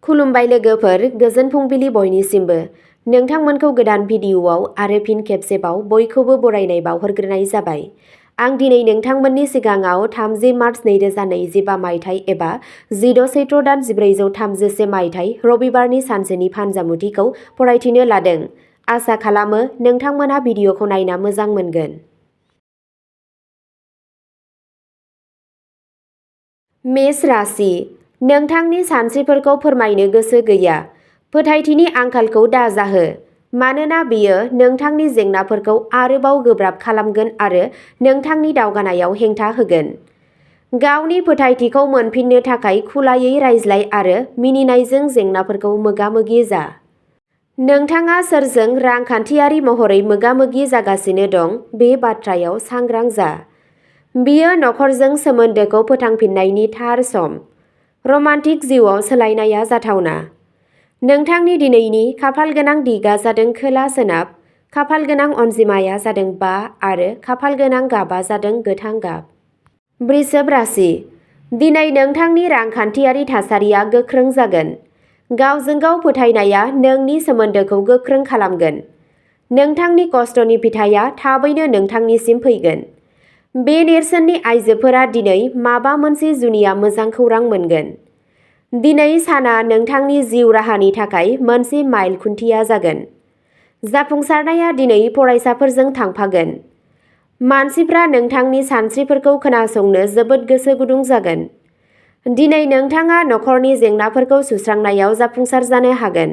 खुलुमबाय लोगोफोर, गोजोन फुंबिलि बयनिसिमबो। नोंथांमोनखौ गोदान भिडिअ'आव आरो फिन खेबसेबाव बयखौबो बरायनाय बावहरग्रोनाय जाबाय। आं दिनै नोंथांमोननि सिगाङाव 30 मार्च 2025 मायथाइ एबा 16 सैत्र दान 1433 मायथाइ रबिबारनि सानसेनि फानजामुथिखौ फरायथिनो लादों। आसा खालामो नोंथांमोनहा भिडिअ'खौ नायना मोजां मोनगोन। मेष राशि, नोंथांनि सानस्रिफोरखौ फोरमायनो गोसो गैया। फोथायथिनि आंखालखौ दाजाहो, मानोना बेयो नोंथांनि जेंनाफोरखौ आरोबाव गोब्राब खालामगोन आरो नोंथांनि दावगानायाव हेंथा होगोन। गावनि फोथायथिखौ मोनफिननो थाखाय खुलायै रायज्लाय आरो मिनिनायजों जेंनाफोरखौ मोगा-मोगि जा। नोंथाङा सोरजों रांखान्थियारि महरै मोगा-मोगि जागासिनो दं बे बाथ्रायाव सांग्रां जा। बेयो नखरजों सोमोन्दोखौ फोथांफिन्नायनि थार सम। रमान्टिक जिउआव सोलायनाया जाथावना। नोंथांनि दिनैनि खाफालगोनां दिगआ जादों खोला-सोनाब, खाफालगोनां अनजिमाया जादों 5 आरो खाफालगोनां गाबआ जादों गोथां गाब। वृषभ राशि, दिनै नोंथांनि रांखान्थियारि थासारिया गोख्रों जागोन। गावजों गाव फोथायनाया नोंनि सोमोन्दोखौ गोख्रों खालामगोन। नोंथांनि खस्थ'नि फिथाइया थाबैनो नोंथांनिसिम फैगोन। बे नेरसोननि आइजोफोरा दिनै माबा मोनसे जुनिया मोजां खौरां मोनगोन। दिनै साना नोंथांनि जिउ राहानि थाखाय मोनसे माइल खुन्थिया जागोन। जाफुंसारनाया दिनै फरायसाफोरजों थांफागोन। मानसिफ्रा नोंथांनि सानस्रिफोरखौ खोनासंनो जोबोद गोसो गुदुं जागोन। दिनै नोंथाङा नखरनि जेंनाफोरखौ सुस्रांनायाव जाफुंसार जानो हागोन।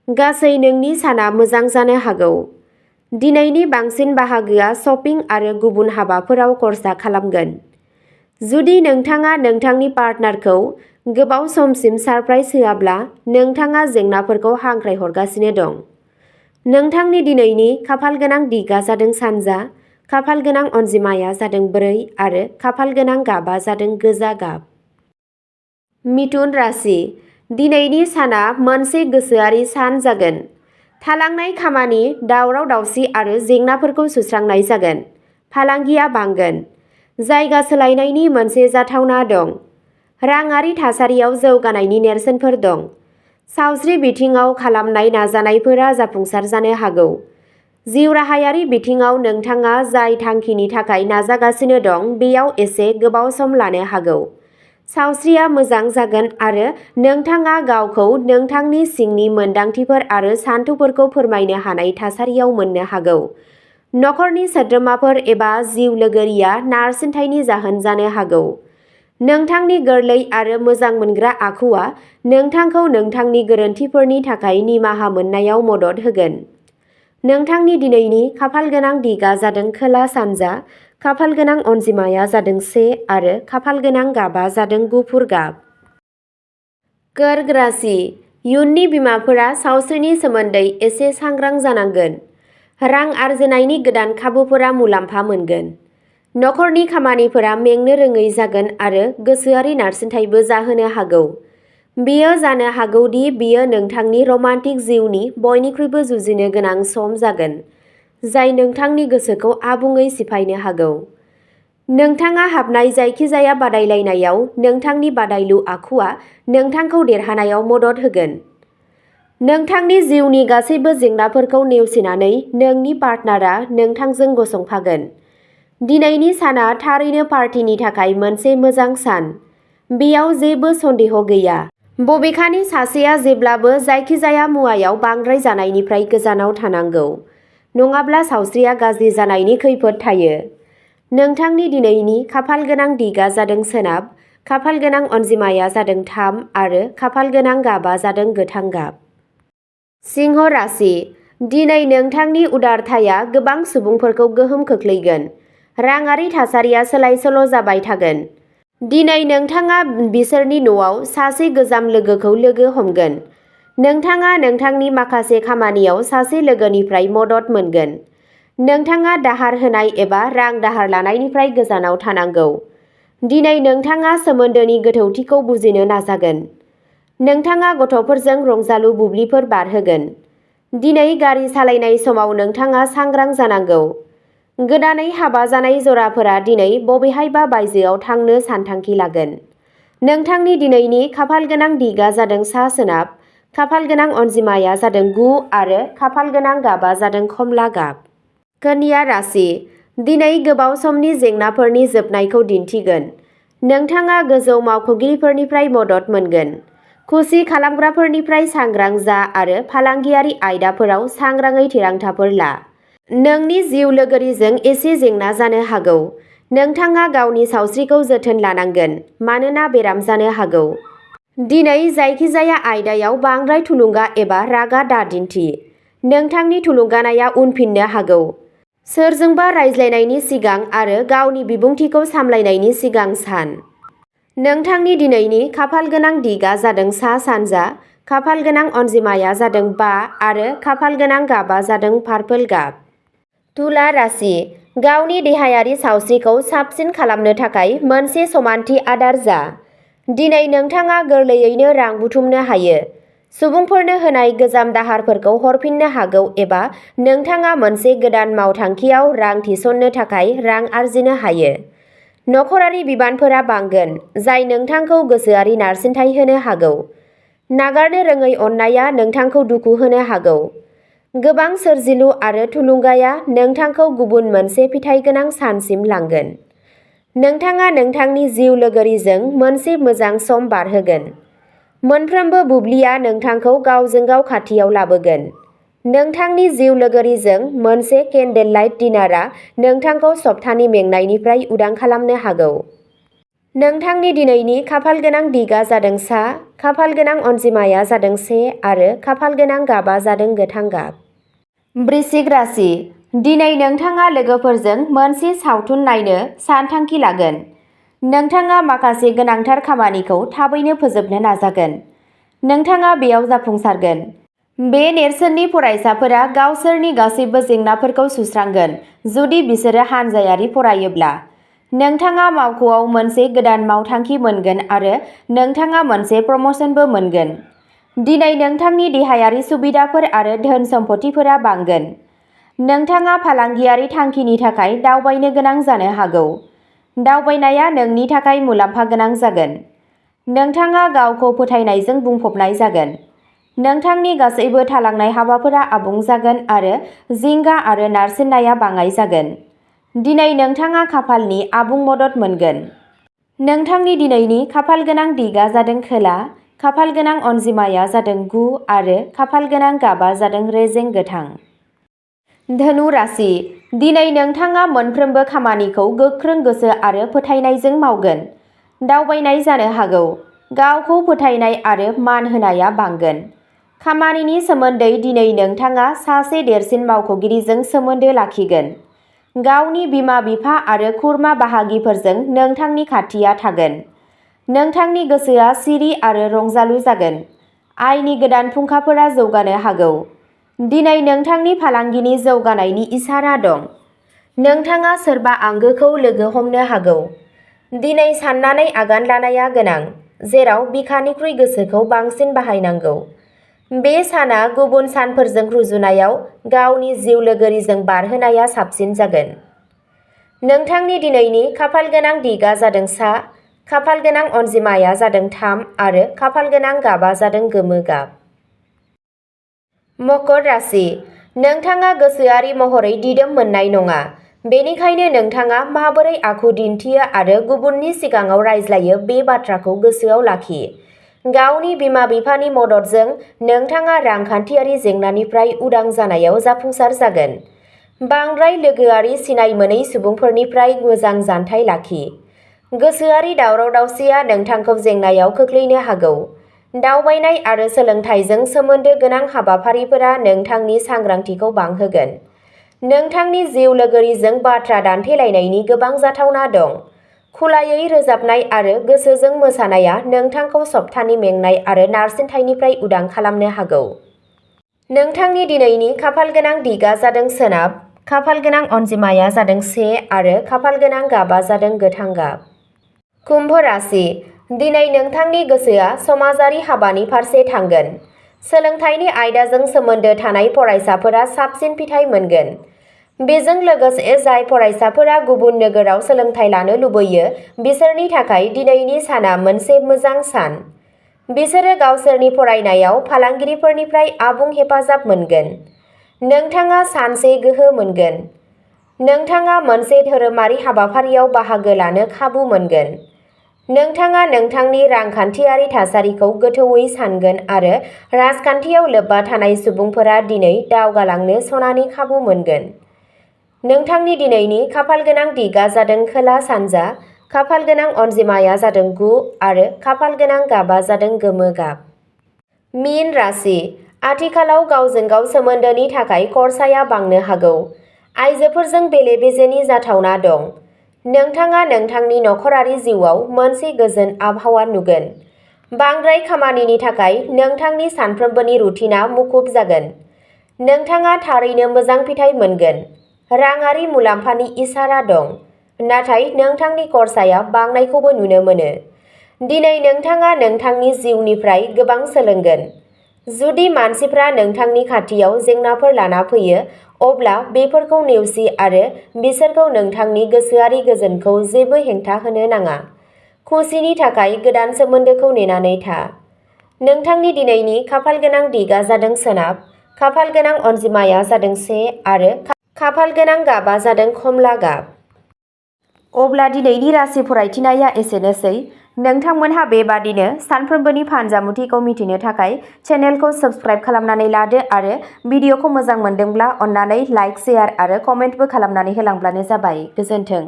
गासै नोंनि साना मोजां जानो हागौ। दिनैनि बांसिन बाहागोआ शपिं आरो गुबुन हाबाफोराव खर्सा खालामगोन। जुदि नोंथाङा नोंथांनि पार्टनारखौ गोबाव समसिम सारप्राइज होआब्ला नोंथाङा जेंनाफोरखौ हांख्रायहरगासिनो दं। नोंथांनि दिनैनि खाफालगोनां दिगआ जादों सानजा, खाफालगोनां अनजिमाया जादों 4 आरो खाफालगोनां गाबआ जादों गोजा गाब। मिथुन राशि, दिनैनि साना मोनसे गोसोआरि सान जागोन। थालांनाय खामानि, दावराव-दावसि आरो जेंनाफोरखौ सुस्रांनाय जागोन। फालांगिया बांगोन। जायगा सोलायनायनि मोनसे जाथावना दं। राङारि थासारियाव जौगानायनि नेरसोनफोर दं। सावस्रि बिथिङाव खालामनाय नाजानायफोरा जाफुंसार जानो हागौ। जिउराहायारि बिथिङाव नोंथाङा जाय थांखिनि थाखाय नाजागासिनो दं बेयाव एसे गोबाव सम लानो हागौ। सावस्रिया मोजां जागोन आरो नोंथाङा गावखौ नोंथांनि सिंनि मोनदांथिफोर आरो सानथौफोरखौ फोरमायनो हानाय थासारियाव मोननो हागौ। नखरनि सोद्रोमाफोर एबा जिउ लोगोरिया नारसिनथायनि जाहोन जानो हागौ। नोंथांनि गोरलै आरो मोजां मोनग्रा आखुआ नोंथांखौ नोंथांनि गोरोन्थिफोरनि थाखाय निमाहा मोननायाव मदद होगोन। नोंथांनि दिनैनि खाफालगोनां दिगआ जादों खोला-सानजा, खाफालगोनां अनजिमाया जादों 1 आरो खाफालगोनां गाबआ जादों गुफुर गाब। कर्क राशि, इयुननि बिमाफोरा सावस्रिनि सोमोन्दै एसे सांग्रां जानांगोन। रां आर्जिनायनि गोदान खाबुफोरा मुलाम्फा मोनगोन। नखरनि खामानिफोरा मेंनो रोङै जागोन आरो गोसोआरि नारसिनथायबो जाहोनो हागौ। बेयो जानो हागौ दि बेयो नोंथांनि रमान्टिक जिउनि बयनिख्रुइबो जुजिनो गोनां सम जागोन, जाय नोंथांनि गोसोखौ आबुङै सिफायनो हागौ। नोंथाङा हाबनाय जायखिजाया बादायलायनायाव नोंथांनि बादायलु आखुआ नोंथांखौ देरहानायाव मदद होगोन। नोंथांनि जिउनि गासैबो जेंनाफोरखौ नेवसिनानै नोंनि पार्टनारआ नोंथांजों गसंफागोन। दिनैनि साना थारैनो पार्टिनि थाखाय मोनसे मोजां सान। बेयाव जेबो सन्देह गैया। बबेखानि सासेया जेब्लाबो जायखिजाया मुवायाव बांद्राय जानायनिफ्राय गोजानाव थानांगौ, नङाब्ला सावस्रिया गाज्रि जानायनि खैफोद थायो। नोंथांनि दिनैनि खाफालगोनां दिगआ जादों सोनाब, खाफालगोनां अनजिमाया जादों 3 आरो खाफालगोनां गाबआ जादों गोथां गाब। सिंह राशि, दिनै नोंथांनि उदारथाया गोबां सुबुंफोरखौ गोहोम खोख्लैगोन। राङारि थासारिया सोलाय-सोल' जाबाय थागोन। दिनै नोंथाङा बिसोरनि न'आव सासे गोजाम लोगोखौ लोगो हमगोन। नोंथाङा नोंथांनि माखासे खामानियाव सासे लोगोनिफ्राय मदद मोनगोन। नोंथाङा दाहार होनाय एबा रां दाहार लानायनिफ्राय गोजानाव थानांगौ। दिनै नोंथाङा सोमोन्दोनि गोथौथिखौ बुजिनो नाजागोन। नोंथाङा गथ'फोरजों रंजालु बुब्लिफोर बारहोगोन। दिनै गारि सालायनाय समाव नोंथाङा सांग्रां जानांगौ। गोदानै हाबा जानाय जराफोरा दिनै बबेहायबा बायजोआव थांनो सानथांखि लागोन। नोंथांनि दिनैनि खाफालगोनां दिगा जादों सा सोनाब, खाफालगोनां अनजिमाया जादों 9 आरो खाफालगोनां गाबा जादों खमला गाब। कन्या राशि, दिनै गोबाव समनि जेंनाफोरनि जोबनायखौ दिन्थिगोन। नोंथाङा गोजौ मावख'गिरिफोरनिफ्राय मदद मोनगोन। खुसि खालामग्राफोरनिफ्राय सांग्रां जा आरो फालांगियारि आयदाफोराव सांग्राङै थिरांथाफोर ला। नोंनि जिउ लोगोरिजों एसे जेंना जानो हागौ। नोंथाङा गावनि सावस्रिखौ जोथोन लानांगोन मानोना बेराम जानो हागौ। दिनै जायखिजाया आयदायाव बांद्राय थुलुंगा एबा रागा दादिन्थि। नोंथांनि थुलुंगानाया उनफिननो हागौ। सोरजोंबा रायज्लायनायनि सिगां आरो गावनि बिबुंथिखौ सामलायनायनि सिगां सान। नोंथांनि दिनैनि खाफालगोनां दिगा जादों सा सानजा, खाफालगोनां अनजिमाया जादों 5 आरो खाफालगोनां गाबा जादों पार्पल गाब। तुला राशि, गावनि देहायारि सावस्रिखौ साबसिन खालामनो थाखाय मोनसे समानथि आदार जा। दिनै नोंथाङा गोरलैयैनो रां बुथुमनो हायो। सुबुंफोरनो होनाय गोजाम दाहारफोरखौ हरफिननो हागौ एबा नोंथाङा मोनसे गोदान मावथांखियाव रां थिसननो थाखाय रां आर्जिनो हायो। नखरारि बिबानफोरा बांगोन, जाय नोंथांखौ गोसोआरि नारसिनथाय होनो हागौ। नागारनो रोङै अननायआ नोंथांखौ दुखु होनो हागौ। गोबां सोरजिलु आरो थुलुंगाया नोंथांखौ गुबुन मोनसे फिथाइगोनां सानसिम लांगोन। नोंथाङा नोंथांनि जिउ लोगोरिजों मोनसे मोजां सम बारहोगोन। मोनफ्रोमबो बुब्लिया नोंथांखौ गावजों गाव खाथियाव लाबोगोन। नोंथांनि जिउ लोगोरिजों मोनसे केन्डेललाइट डिनारआ नोंथांखौ सप्तानि मेंनायनिफ्राय उदां खालामनो हागौ। नोंथांनि दिनैनि खाफालगोनां दिगा जादों सा, खाफालगोनां अनजिमाया जादों 1 आरो खाफालगोनां गाबा जादों गोथां गाब। वृश्चिक राशि, दिनै नोंथाङा लोगोफोरजों मोनसे सावथुन नायनो सानथांखि लागोन। नोंथाङा माखासे गोनांथार खामानिखौ थाबैनो फोजोबनो नाजागोन। नोंथाङा बेयाव जाफुंसारगोन। बे नेरसोननि फरायसाफोरा गावसोरनि गासैबो जेंनाफोरखौ सुस्रांगोन जुदि बिसोरो हानजायारि फरायोब्ला। नोंथाङा मावख'आव मोनसे गोदान मावथांखि मोनगोन आरो नोंथाङा मोनसे प्रम'शनबो मोनगोन। दिनै नोंथांनि देहायारि सुबिदाफोर आरो धोन सम्फथिफोरा बांगोन। नोंथाङा फालांगियारि थांखिनि थाखाय दावबायनो गोनां जानो हागौ। दावबायनाया नोंनि थाखाय मुलाम्फा गोनां जागोन। नोंथाङा गावखौ फोथायनायजों बुंफबनाय जागोन। नोंथांनि गासैबो थालांनाय हाबाफोरा आबुं जागोन आरो जिंगा आरो नारसिननाया बाङाइ जागोन। दिनै नोंथाङा खाफालनि आबुं मदद मोनगोन। नोंथांनि दिनैनि खाफालगोनां दिगा जादों खोला, खाफालगोनां अनजिमाया जादों 9 आरो खाफालगोनां गाबा जादों रेजें गोथां। धनु राशि, दिनै नोंथाङा मोनफ्रोमबो खामानिखौ गोख्रों गोसो आरो फोथायनायजों मावगोन। दावबायनाय जानो हागौ। गावखौ फोथायनाय आरो मान होनाया बांगोन। खामानिनि सोमोन्दै दिनै नोंथाङा सासे देरसिन मावख'गिरिजों सोमोन्दो लाखिगोन। गावनि बिमा-बिफा आरो खुरमा बाहागिफोरजों नोंथांनि खाथिया थागोन। नोंथांनि गोसोआ सिरि आरो रंजालु जागोन। आयनि गोदान फुंखाफोरा जौगानो हागौ। दिनै नोंथांनि फालांगिनि जौगानायनि इसारा दं। नोंथाङा सोरबा आंगोखौ लोगो हमनो हागौ। दिनै साननानै आगान लानाया गोनां, जेराव बिखानिख्रुइ गोसोखौ बांसिन बाहायनांगौ। बे साना गुबुन सानफोरजों रुजुनायाव गावनि जिउ लोगोरिजों बारहोनाया साबसिन जागोन। नोंथांनि दिनैनि खाफालगोनां दिगा जादों सा, खाफालगोनां अनजिमाया जादों 3 आरो खाफालगोनां गाबा जादों गोमो गाब। मकर राशि, नोंथाङा गोसोआरि महरै दिदोम मोननाय नङा, बेनिखायनो नोंथाङा माबोरै आखु दिन्थियो आरो गुबुननि सिगाङाव रायज्लायो बे बाथ्राखौ गोसोआव लाखि। गावनि बिमा-बिफानि मददजों नोंथाङा रांखान्थियारि जेंनानिफ्राय उदां जानायाव जाफुंसार जागोन। बांद्राय लोगोआरि सिनाय मोनै सुबुंफोरनिफ्राय मोजां जानथाय लाखि। गोसोआरि दावराव-दावसिया नोंथांखौ जेंनायाव खोख्लैनो हागौ। दावबायनाय आरो सोलोंथाइजों सोमोन्दो गोनां हाबाफारिफोरा नोंथांनि सांग्रांथिखौ बांहोगोन। नोंथांनि जिउ लोगोरिजों बाथ्रा दान्थेलायनायनि गोबां जाथावना दं। खुलायै रोजाबनाय आरो गोसोजों मोसानाया नोंथांखौ सप्तानि मेंनाय आरो नारसिनथायनिफ्राय उदां खालामनो हागौ। नोंथांनि दिनैनि खाफालगोनां दिगा जादों सोनाब, खाफालगोनां अनजिमाया जादों 1 आरो खाफालगोनां गाबा जादों गोथां गाब। कुम्भ राशि, दिनै नोंथांनि गोसोआ समाजारि हाबानि फारसे थांगोन। सोलोंथाइनि आयदाजों सोमोन्दो थानाय फरायसाफोरा साबसिन फिथाय मोनगोन। बेजों लोगोसे जाय फरायसाफोरा गुबुन नोगोराव सोलोंथाइ लानो लुबैयो बिसोरनि थाखाय दिनैनि साना मोनसे मोजां सान। बिसोरो गावसोरनि फरायनायाव फालांगिरिफोरनिफ्राय आबुं हेफाजाब मोनगोन। नोंथाङा सानसे गोहो मोनगोन। नोंथाङा मोनसे धोरोमारि हाबाफारियाव बाहागो लानो खाबु मोनगोन। नोंथाङा नोंथांनि रांखान्थियारि थासारिखौ गोथौवै सानगोन आरो राजखान्थियाव लोब्बा थानाय सुबुंफोरा दिनै दावगालांनो सनानि खाबु मोनगोन। नोंथांनि दिनैनि खाफालगोनां दिगआ जादों खोला सानजा, खाफालगोनां अनजिमाया जादों 9 आरो खाफालगोनां गाबा जादों गोमो गाब। मीन राशि, आथिखालाव गावजों गाव सोमोन्दोनि थाखाय खरसाया बांनो हागौ। आइजोफोरजों बेले-बेजेनि जाथावना दं। नोंथाङा नोंथांनि नखरारि जिउआव मोनसे गोजोन आबहावा नुगोन। बांद्राय खामानिनि थाखाय नोंथांनि सानफ्रोमबोनि रुटिनआ मुखुब जागोन। नोंथाङा थारैनो मोजां फिथाय मोनगोन। राङारि मुलाम्फानि इसारा दं, नाथाय नोंथांनि खरसाया बांनायखौबो नुनो मोनो। दिनै नोंथाङा नोंथांनि जिउनिफ्राय गोबां सोलोंगोन। जुदि मानसिफ्रा नोंथांनि खाथियाव जेंनाफोर लाना फैयो, अब्ला बेफोरखौ नेवसि आरो बिसोरखौ नोंथांनि गोसोआरि गोजोनखौ जेबो हेंथा होनो नाङा। खुसिनि थाखाय गोदान सोमोन्दोखौ नेनानै था। नोंथांनि दिनैनि खाफालगोनां दिगआ जादों सोनाब, खाफालगोनां अनजिमाया जादों 1 आरो खाफालगोनां गाबा जादों खमला गाब। अब्ला दिनैनि राशि फरायथिनाया एसेनोसै। नोंथांमोनहा बेबादिनो सानफ्रोमबोनि फानजामुथिखौ मिथिनो थाखाय चेनेलखौ साबस्क्राइब खालामनानै लादो आरो भिडिअखौ मोजां मोनदोंब्ला अन्नानै लाइक, शेयार आरो कमेन्टबो खालामनानै होलांब्लानो जाबाय। गोजोन्थों।